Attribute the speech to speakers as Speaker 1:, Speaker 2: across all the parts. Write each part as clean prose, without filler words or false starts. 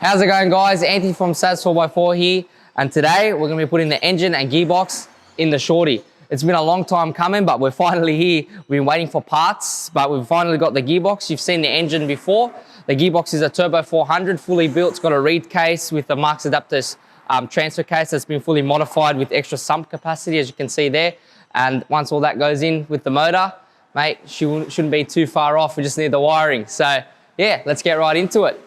Speaker 1: How's it going, guys? Anthony from Sats 4x4 here, and today we're going to be putting the engine and gearbox in the Shorty. It's been a long time coming, but we're finally here. We've been waiting for parts, but we've finally got the gearbox. You've seen the engine before. The gearbox is a Turbo 400, fully built. It's got a reed case with the Marks Adapters transfer case that's been fully modified with extra sump capacity, as you can see there. And once all that goes in with the motor, mate, shouldn't be too far off. We just need the wiring. So yeah, let's get right into it.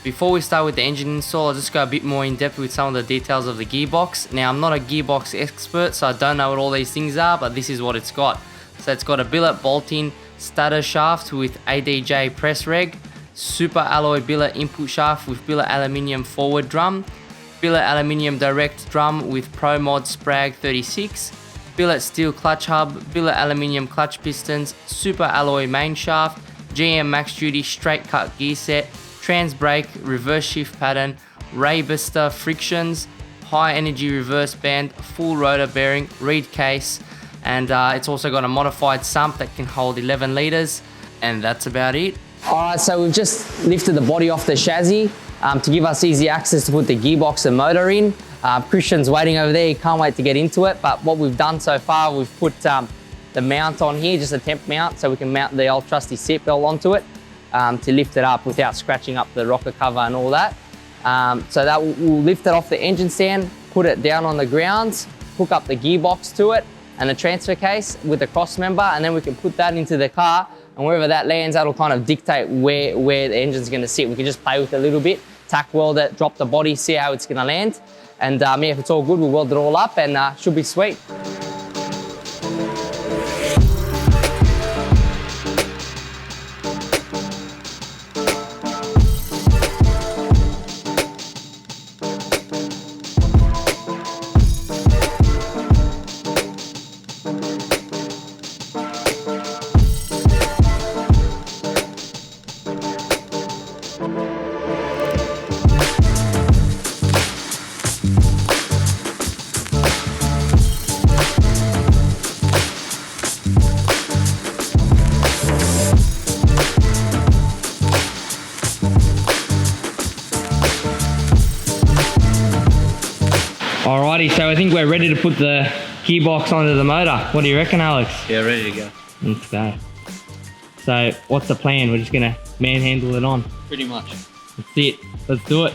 Speaker 1: Before we start with the engine install, I'll just go a bit more in depth with some of the details of the gearbox. Now, I'm not a gearbox expert, so I don't know what all these things are, but this is what it's got. So it's got a billet bolt-in stator shaft with ADJ press reg, super alloy billet input shaft with billet aluminium forward drum, billet aluminium direct drum with Pro Mod Sprag 36, billet steel clutch hub, billet aluminium clutch pistons, super alloy main shaft, GM Max Duty straight cut gear set, trans brake, reverse shift pattern, ray Vista frictions, high energy reverse band, full rotor bearing, reed case, and it's also got a modified sump that can hold 11 litres, and that's about it. Alright, so we've just lifted the body off the chassis to give us easy access to put the gearbox and motor in. Christian's waiting over there, he can't wait to get into it, but what we've done so far, we've put the mount on here, just a temp mount, so we can mount the old trusty seat belt onto it. To lift it up without scratching up the rocker cover and all that. So that we'll lift it off the engine stand, put it down on the ground, hook up the gearbox to it and the transfer case with the cross member, and then we can put that into the car, and wherever that lands, that'll kind of dictate where the engine's gonna sit. We can just play with it a little bit, tack weld it, drop the body, see how it's gonna land. And yeah, if it's all good, we'll weld it all up and should be sweet. Alrighty, so I think we're ready to put the gearbox onto the motor. What do you reckon, Alex?
Speaker 2: Yeah, ready to go.
Speaker 1: Let's go. So what's the plan? We're just gonna manhandle it on.
Speaker 2: Pretty much.
Speaker 1: That's it. Let's do it.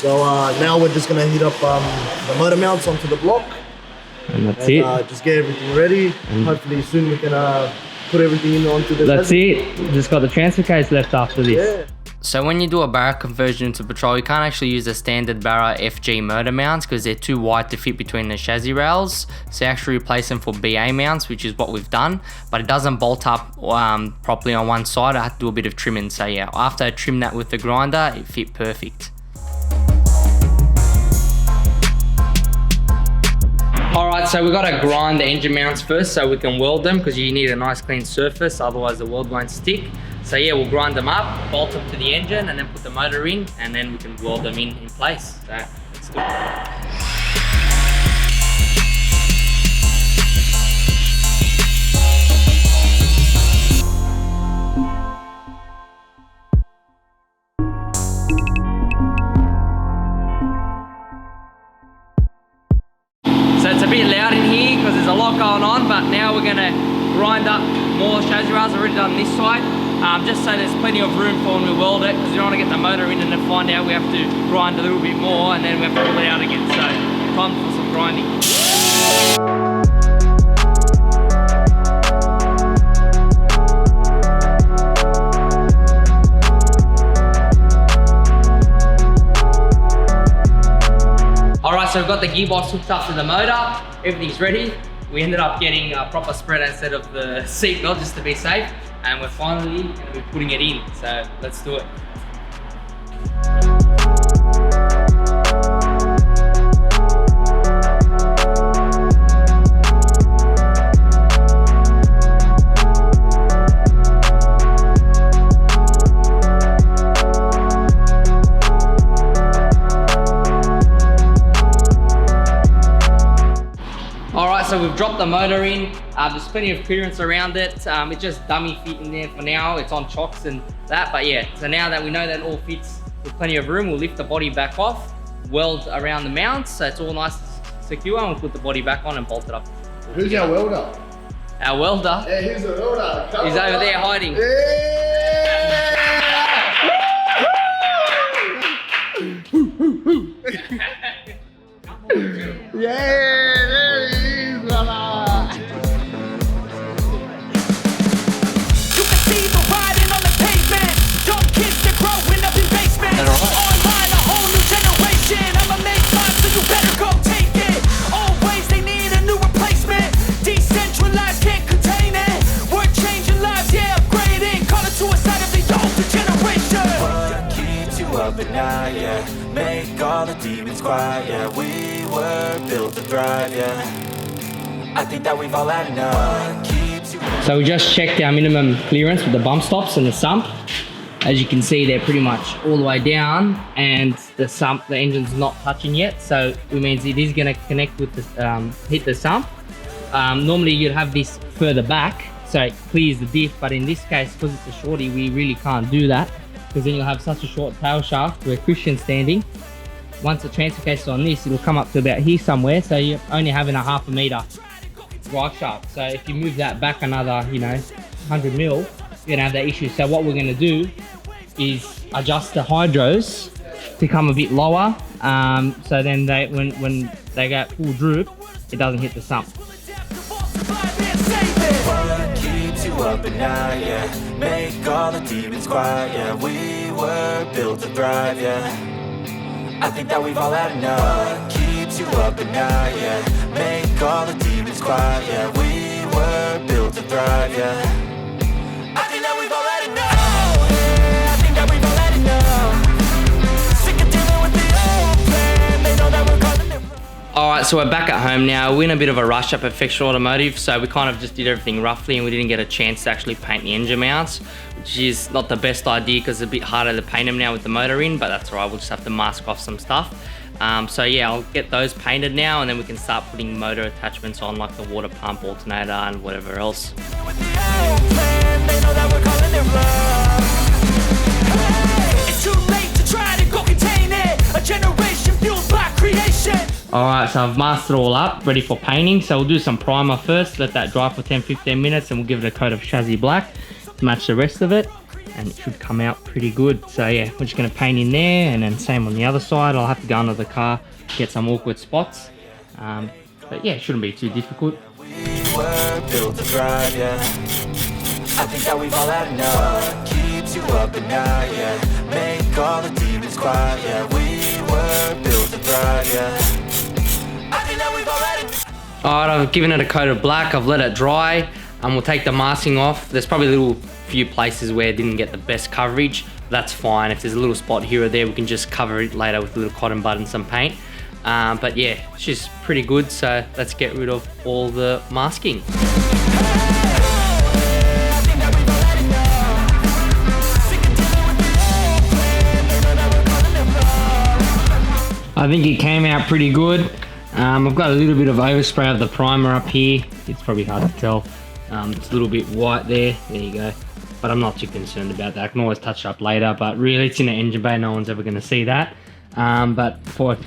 Speaker 3: So now we're just gonna heat up the motor mounts onto the block.
Speaker 1: And that's it.
Speaker 3: Just get everything ready. Hopefully soon we can put everything in onto the
Speaker 1: That's it. Just got the transfer case left after this.
Speaker 3: Yeah.
Speaker 1: So when you do a Barra conversion to Patrol, you can't actually use the standard Barra FG motor mounts because they're too wide to fit between the chassis rails. So you actually replace them for BA mounts, which is what we've done, but it doesn't bolt up properly on one side. I had to do a bit of trimming. So yeah, after I trimmed that with the grinder, it fit perfect. Alright, so we've got to grind the engine mounts first so we can weld them, because you need a nice clean surface, otherwise the weld won't stick. So yeah, we'll grind them up, bolt them to the engine, and then put the motor in, and then we can weld them in place. So let's do it. So it's a bit loud in here because there's a lot going on, but now we're gonna grind up more chassis rails. I've already done this side. just so there's plenty of room for when we weld it, because we don't want to get the motor in and then find out we have to grind a little bit more and then we have to pull it out again. So time for some grinding. Alright, so we've got the gearbox hooked up to the motor, everything's ready. We ended up getting a proper spreader instead of the seat belt just to be safe, and we're finally going to be putting it in, so let's do it. So we've dropped the motor in, there's plenty of clearance around it, it's just dummy fit in there for now, it's on chocks and that, but yeah, so now that we know that it all fits with plenty of room, we'll lift the body back off, weld around the mounts, so it's all nice and secure, and we'll put the body back on and bolt it up.
Speaker 3: Who's our welder?
Speaker 1: Our welder?
Speaker 3: Yeah, here's the welder. Come
Speaker 1: He's
Speaker 3: on,
Speaker 1: over there hiding.
Speaker 3: Yeah, there he is, brother.
Speaker 2: You can see the riding on the pavement. Young kids, they're growing up in basements. Online, a whole new generation. I'ma make mine, so you better go take it. Always, they need a new replacement. Decentralized, can't contain it. We're changing lives, yeah, upgrading. Call it suicide of the older generation.
Speaker 4: What keeps you up at night, yeah? Make all the demons quiet, yeah. We were built to thrive, yeah. I think that we've all had enough. What keeps you up?
Speaker 1: So we just checked our minimum clearance with the bump stops and the sump. As you can see, they're pretty much all the way down, and the sump, the engine's not touching yet, so it means it is going to connect with the hit the sump. Normally you'd have this further back so it clears the diff, but in this case, because it's a shorty, we really can't do that, because then you'll have such a short tail shaft where Christian's standing. Once the transfer case is on this, it'll come up to about here somewhere, so you're only having a 1/2 meter drive shaft. So if you move that back another, you know, 100 mil, you're gonna have that issue. So what we're gonna do is adjust the hydros to come a bit lower, so then they, when they go full droop, it doesn't hit the sump.
Speaker 4: What keeps you up at night, yeah? Make all the demons quiet, yeah. We were built to thrive, yeah. I think that we've all had enough. What keeps you up at night, yeah? Make all the demons quiet, yeah. We were built to thrive, yeah. I think that we've all had enough. Yeah, I think that we've all had enough. Sick of dealing with the old plan. They know that we're calling it wrong.
Speaker 1: Alright, so we're back at home now. We're in a bit of a rush up at Perfection Automotive, so we kind of just did everything roughly and we didn't get a chance to actually paint the engine mounts, which is not the best idea because it's a bit harder to paint them now with the motor in, but that's alright, we'll just have to mask off some stuff. So yeah, I'll get those painted now and then we can start putting motor attachments on, like the water pump, alternator and whatever else.
Speaker 4: With the old plan, they know that we're calling it wrong. Hey,
Speaker 2: It's too late to try to go contain it. A generation fueled by creation.
Speaker 1: Alright, so I've masked it all up, ready for painting. So we'll do some primer first, let that dry for 10-15 minutes and we'll give it a coat of chassis black to match the rest of it. And it should come out pretty good. So yeah, we're just gonna paint in there and then same on the other side. I'll have to go under the car, get some awkward spots. But yeah, it shouldn't be too difficult.
Speaker 4: we were built to thrive, yeah. I think that we've all had enough. What keeps you up at night, yeah? Make all the demons quiet, yeah. We were built to thrive, yeah. I think that we've all had enough.
Speaker 1: Alright, I've given it a coat of black, I've let it dry, and we'll take the masking off. There's probably a little few places where it didn't get the best coverage. That's fine. If there's a little spot here or there, we can just cover it later with a little cotton bud and some paint. But yeah, it's just pretty good, so let's get rid of all the masking. I think it came out pretty good. I've got a little bit of overspray of the primer up here. It's probably hard to tell. It's a little bit white there. There you go. But I'm not too concerned about that. I can always touch it up later, but really it's in the engine bay. No one's ever going to see that. But for a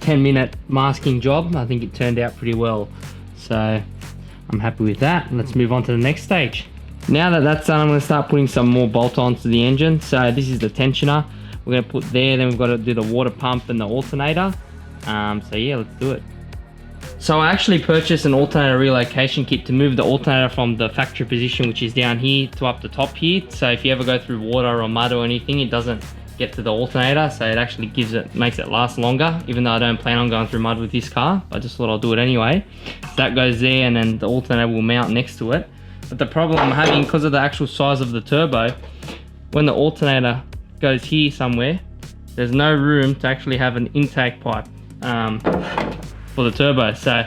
Speaker 1: 10-minute masking job, I think it turned out pretty well. So I'm happy with that. Let's move on to the next stage. Now that that's done, I'm going to start putting some more bolt-ons to the engine. So this is the tensioner we're going to put there. Then we've got to do the water pump and the alternator. So yeah, let's do it. So I actually purchased an alternator relocation kit to move the alternator from the factory position, which is down here, to up the top here. So if you ever go through water or mud or anything, it doesn't get to the alternator. So it actually makes it last longer, even though I don't plan on going through mud with this car. I just thought I'll do it anyway. So that goes there, and then the alternator will mount next to it. But the problem I'm having, because of the actual size of the turbo, when the alternator goes here somewhere, there's no room to actually have an intake pipe for the turbo. So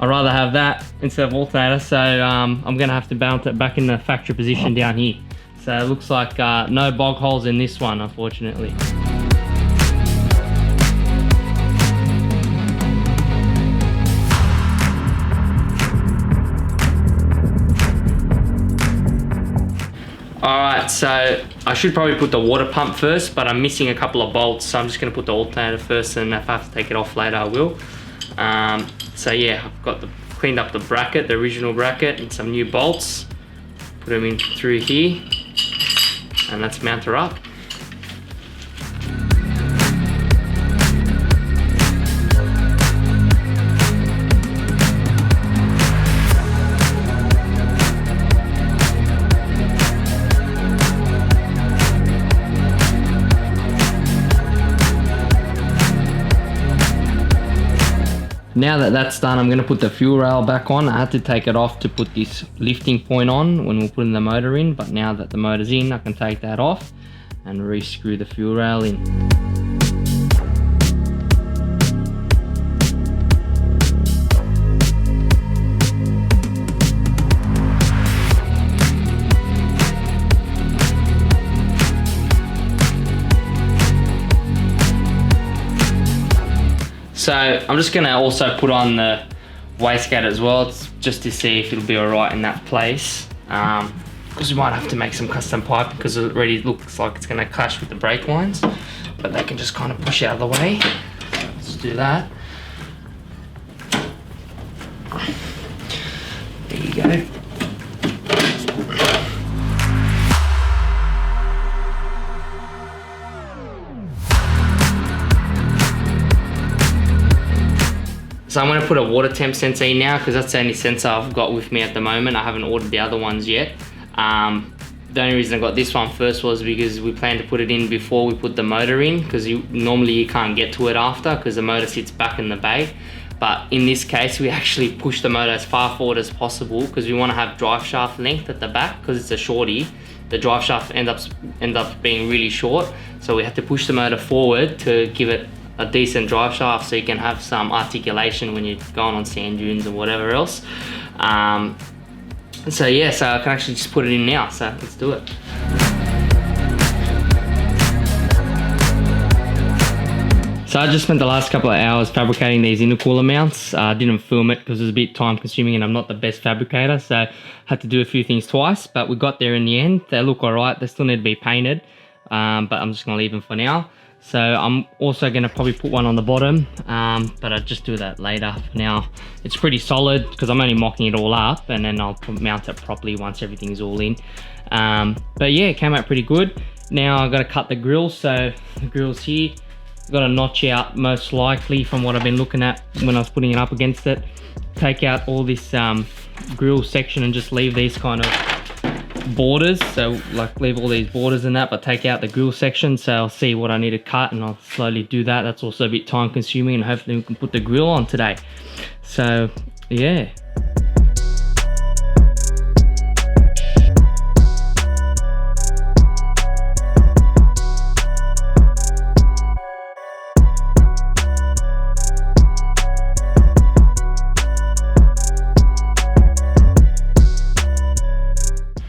Speaker 1: I'd rather have that instead of alternator. So I'm gonna have to mount it back in the factory position down here. So it looks like no bog holes in this one, unfortunately. Alright, so I should probably put the water pump first, but I'm missing a couple of bolts, so I'm just going to put the alternator first, and if I have to take it off later, I will. So yeah, I've cleaned up the bracket, the original bracket, and some new bolts. Put them in through here, and let's mount her up. Now that that's done, I'm going to put the fuel rail back on. I had to take it off to put this lifting point on when we're putting the motor in, but now that the motor's in, I can take that off and re-screw the fuel rail in. So I'm just going to also put on the wastegate as well, just to see if it'll be alright in that place. Because we might have to make some custom pipe, because it already looks like it's going to clash with the brake lines. But they can just kind of push out of the way. Let's do that. There you go. So I'm going to put a water temp sensor in now, because that's the only sensor I've got with me at the moment. I haven't ordered the other ones yet. The only reason I got this one first was because we planned to put it in before we put the motor in, because normally you can't get to it after, because the motor sits back in the bay. But in this case, we actually push the motor as far forward as possible, because we want to have drive shaft length at the back, because it's a shorty. The drive shaft ends up being really short, so we have to push the motor forward to give it a decent drive shaft, so you can have some articulation when you're going on sand dunes or whatever else. So yeah, so I can actually just put it in now, so let's do it. So I just spent the last couple of hours fabricating these intercooler mounts. I didn't film it because it was a bit time consuming and I'm not the best fabricator, so I had to do a few things twice, but we got there in the end. They look alright, they still need to be painted, but I'm just going to leave them for now. So I'm also going to probably put one on the bottom, but I'll just do that later. For now, it's pretty solid because I'm only mocking it all up, and then I'll mount it properly once everything's all in. But yeah, it came out pretty good. Now I've got to cut the grills, so the grills here, I've got to notch out most likely from what I've been looking at when I was putting it up against it. Take out all this grill section and just leave these kind of borders, so like leave all these borders and that, but take out the grill section. So I'll see what I need to cut and I'll slowly do that. That's also a bit time consuming, and hopefully we can put the grill on today. So yeah.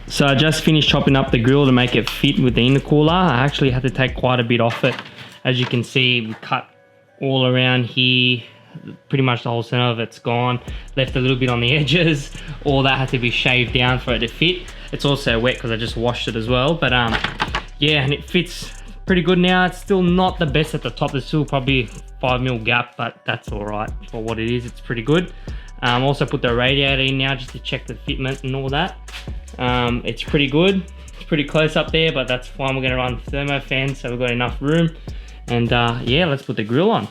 Speaker 1: So I just finished chopping up the grill to make it fit with the intercooler. I actually had to take quite a bit off it. As you can see, we cut all around here. Pretty much the whole center of it's gone. Left a little bit on the edges. All that had to be shaved down for it to fit. It's also wet because I just washed it as well. But yeah, and it fits pretty good now. It's still not the best at the top. There's still probably 5mm gap, but that's all right for what it is. It's pretty good. Also put the radiator in now just to check the fitment and all that. It's pretty good. It's pretty close up there, but that's why we're gonna run thermo fans, so we've got enough room. And yeah, let's put the grill on.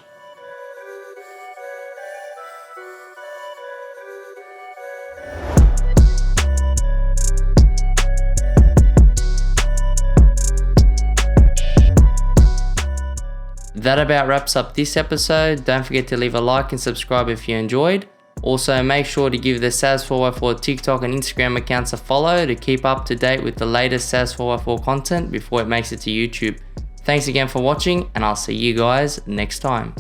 Speaker 1: That about wraps up this episode. Don't forget to leave a like and subscribe if you enjoyed. Also, make sure to give the Saz4x4 TikTok and Instagram accounts a follow to keep up to date with the latest Saz4x4 content before it makes it to YouTube. Thanks again for watching, and I'll see you guys next time.